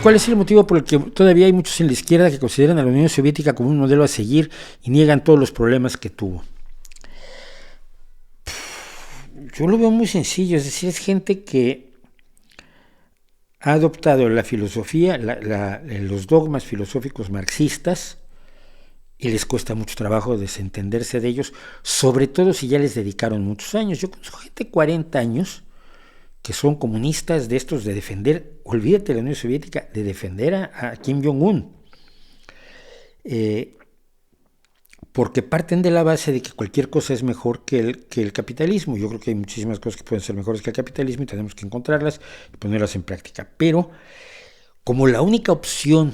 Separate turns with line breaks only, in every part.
¿Cuál es el motivo por el que todavía hay muchos en la izquierda que consideran a la Unión Soviética como un modelo a seguir y niegan todos los problemas que tuvo? Yo lo veo muy sencillo, es decir, es gente que ha adoptado la filosofía, los dogmas filosóficos marxistas, y les cuesta mucho trabajo desentenderse de ellos, sobre todo si ya les dedicaron muchos años. Yo conozco gente de 40 años que son comunistas de estos de defender, olvídate de la Unión Soviética, de defender a Kim Jong-un. Porque parten de la base de que cualquier cosa es mejor que el capitalismo. Yo creo que hay muchísimas cosas que pueden ser mejores que el capitalismo y tenemos que encontrarlas y ponerlas en práctica. Pero como la única opción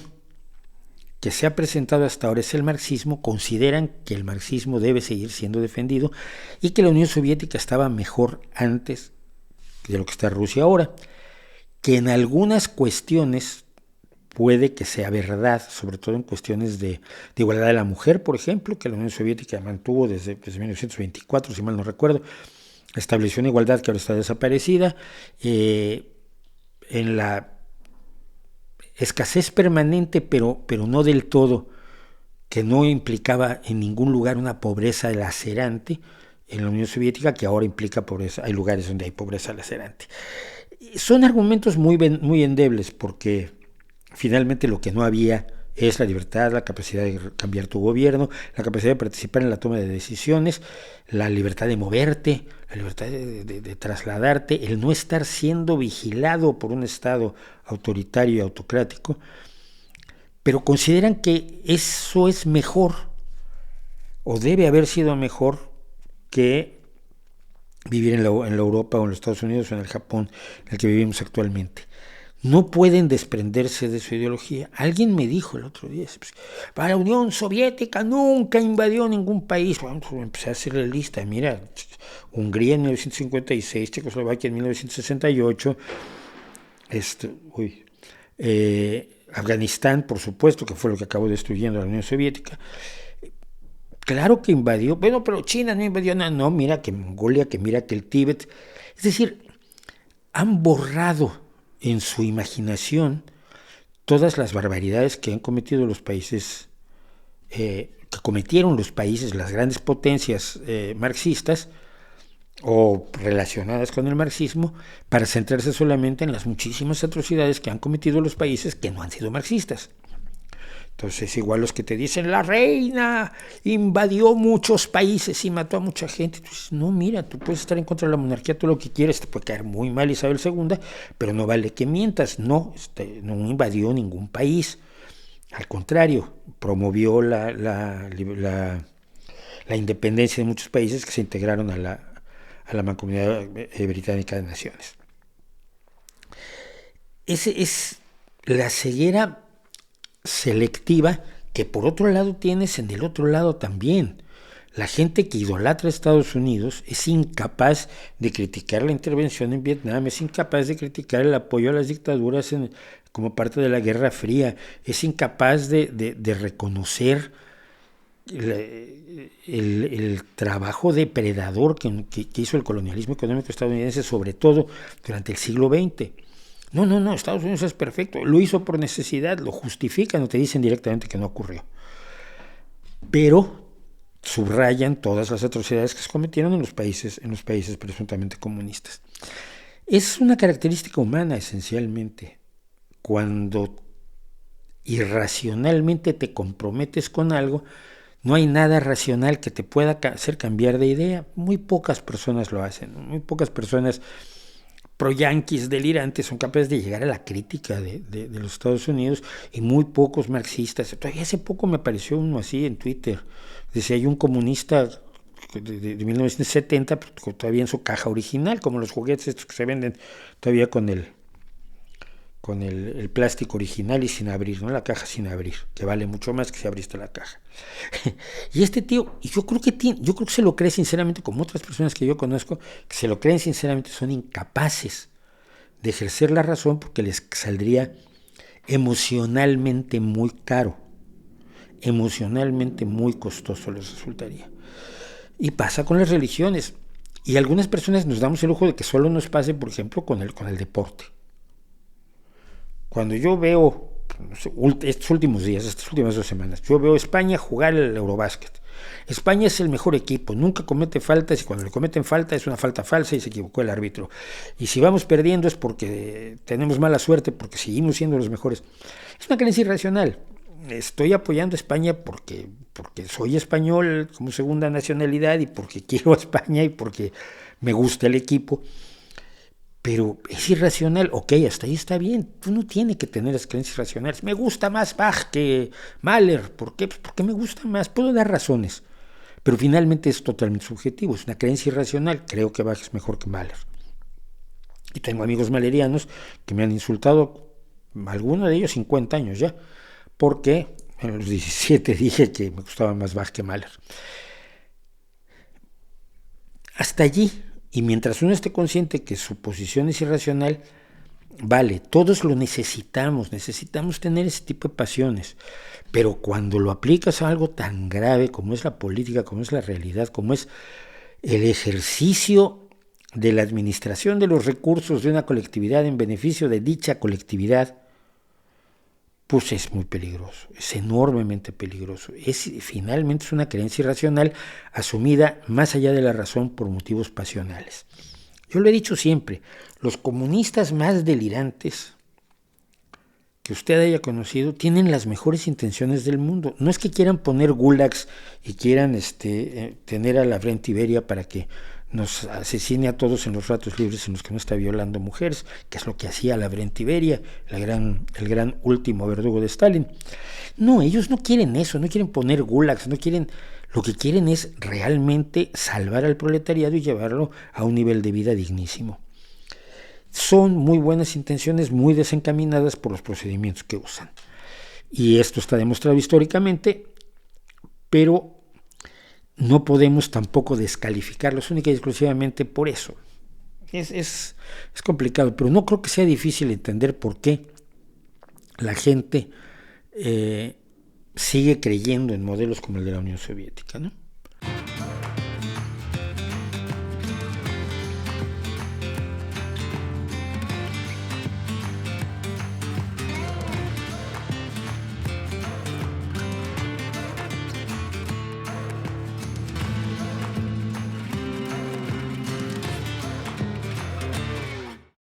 que se ha presentado hasta ahora es el marxismo, consideran que el marxismo debe seguir siendo defendido y que la Unión Soviética estaba mejor antes de lo que está Rusia ahora, que en algunas cuestiones puede que sea verdad, sobre todo en cuestiones de igualdad de la mujer, por ejemplo, que la Unión Soviética mantuvo desde 1924, si mal no recuerdo, estableció una igualdad que ahora está desaparecida, en la escasez permanente, pero no del todo, que no implicaba en ningún lugar una pobreza lacerante en la Unión Soviética, que ahora implica pobreza. Hay lugares donde hay pobreza lacerante. Son argumentos muy endebles, porque finalmente lo que no había es la libertad, la capacidad de cambiar tu gobierno, la capacidad de participar en la toma de decisiones, la libertad de moverte, la libertad de trasladarte, el no estar siendo vigilado por un Estado autoritario y autocrático, pero consideran que eso es mejor, o debe haber sido mejor, que vivir en la Europa o en los Estados Unidos o en el Japón en el que vivimos actualmente. No pueden desprenderse de su ideología. Alguien me dijo el otro día, para la Unión Soviética nunca invadió ningún país. Bueno, pues empecé a hacer la lista. Mira, Hungría en 1956, Checoslovaquia en 1968, Afganistán, por supuesto, que fue lo que acabó destruyendo a la Unión Soviética. Claro que invadió, bueno, pero China no invadió nada. No, mira que Mongolia, que mira que el Tíbet. Es decir, han borrado en su imaginación todas las barbaridades que han cometido los países, que cometieron los países, las grandes potencias marxistas o relacionadas con el marxismo, para centrarse solamente en las muchísimas atrocidades que han cometido los países que no han sido marxistas. Entonces, igual los que te dicen, la reina invadió muchos países y mató a mucha gente. Entonces, no, mira, tú puedes estar en contra de la monarquía, todo lo que quieras, te puede caer muy mal Isabel II, pero no vale que mientas. No, no invadió ningún país. Al contrario, promovió la independencia de muchos países que se integraron a la Mancomunidad Británica de Naciones. Esa es la ceguera selectiva que por otro lado tienes en el otro lado también. La gente que idolatra a Estados Unidos es incapaz de criticar la intervención en Vietnam, es incapaz de criticar el apoyo a las dictaduras como parte de la Guerra Fría, es incapaz de reconocer el trabajo depredador que hizo el colonialismo económico estadounidense, sobre todo durante el siglo XX. No, Estados Unidos es perfecto, lo hizo por necesidad, lo justifican o te dicen directamente que no ocurrió. Pero subrayan todas las atrocidades que se cometieron en los países presuntamente comunistas. Es una característica humana esencialmente. Cuando irracionalmente te comprometes con algo, no hay nada racional que te pueda hacer cambiar de idea. Muy pocas personas lo hacen, muy pocas personas pro-yanquis delirantes son capaces de llegar a la crítica de los Estados Unidos, y muy pocos marxistas. Todavía hace poco me apareció uno así en Twitter. Decía, hay un comunista de 1970, pero todavía en su caja original, como los juguetes estos que se venden todavía con el plástico original y sin abrir, ¿no? La caja sin abrir, que vale mucho más que si abriste la caja. Y este tío, yo creo que se lo cree sinceramente, como otras personas que yo conozco, que se lo creen sinceramente, son incapaces de ejercer la razón porque les saldría emocionalmente muy caro, emocionalmente muy costoso les resultaría. Y pasa con las religiones. Y algunas personas nos damos el lujo de que solo nos pase, por ejemplo, con el deporte. Cuando yo veo, no sé, estos últimos días, estas últimas 2 semanas, yo veo a España jugar el Eurobásquet. España es el mejor equipo, nunca comete faltas y cuando le cometen falta es una falta falsa y se equivocó el árbitro. Y si vamos perdiendo es porque tenemos mala suerte, porque seguimos siendo los mejores. Es una creencia irracional. Estoy apoyando a España porque soy español como segunda nacionalidad y porque quiero a España y porque me gusta el equipo. Pero es irracional, ok, hasta ahí está bien, tú no tienes que tener las creencias racionales. Me gusta más Bach que Mahler, ¿por qué? Pues porque me gusta más, puedo dar razones, pero finalmente es totalmente subjetivo, es una creencia irracional, creo que Bach es mejor que Mahler. Y tengo amigos mahlerianos que me han insultado, algunos de ellos 50 años ya, porque en los 17 dije que me gustaba más Bach que Mahler. Hasta allí, y mientras uno esté consciente que su posición es irracional, vale, todos lo necesitamos tener ese tipo de pasiones, pero cuando lo aplicas a algo tan grave como es la política, como es la realidad, como es el ejercicio de la administración de los recursos de una colectividad en beneficio de dicha colectividad, pues es muy peligroso, es enormemente peligroso. Finalmente es una creencia irracional asumida más allá de la razón por motivos pasionales. Yo lo he dicho siempre, los comunistas más delirantes que usted haya conocido tienen las mejores intenciones del mundo. No es que quieran poner gulags y quieran tener a la Brent Iberia para que nos asesine a todos en los ratos libres en los que no está violando mujeres, que es lo que hacía la Brent Iberia, el gran último verdugo de Stalin. No, ellos no quieren eso, no quieren poner gulags, no quieren, lo que quieren es realmente salvar al proletariado y llevarlo a un nivel de vida dignísimo. Son muy buenas intenciones, muy desencaminadas por los procedimientos que usan. Y esto está demostrado históricamente, pero no podemos tampoco descalificarlos única y exclusivamente por eso. Es complicado, pero no creo que sea difícil entender por qué la gente sigue creyendo en modelos como el de la Unión Soviética, ¿no?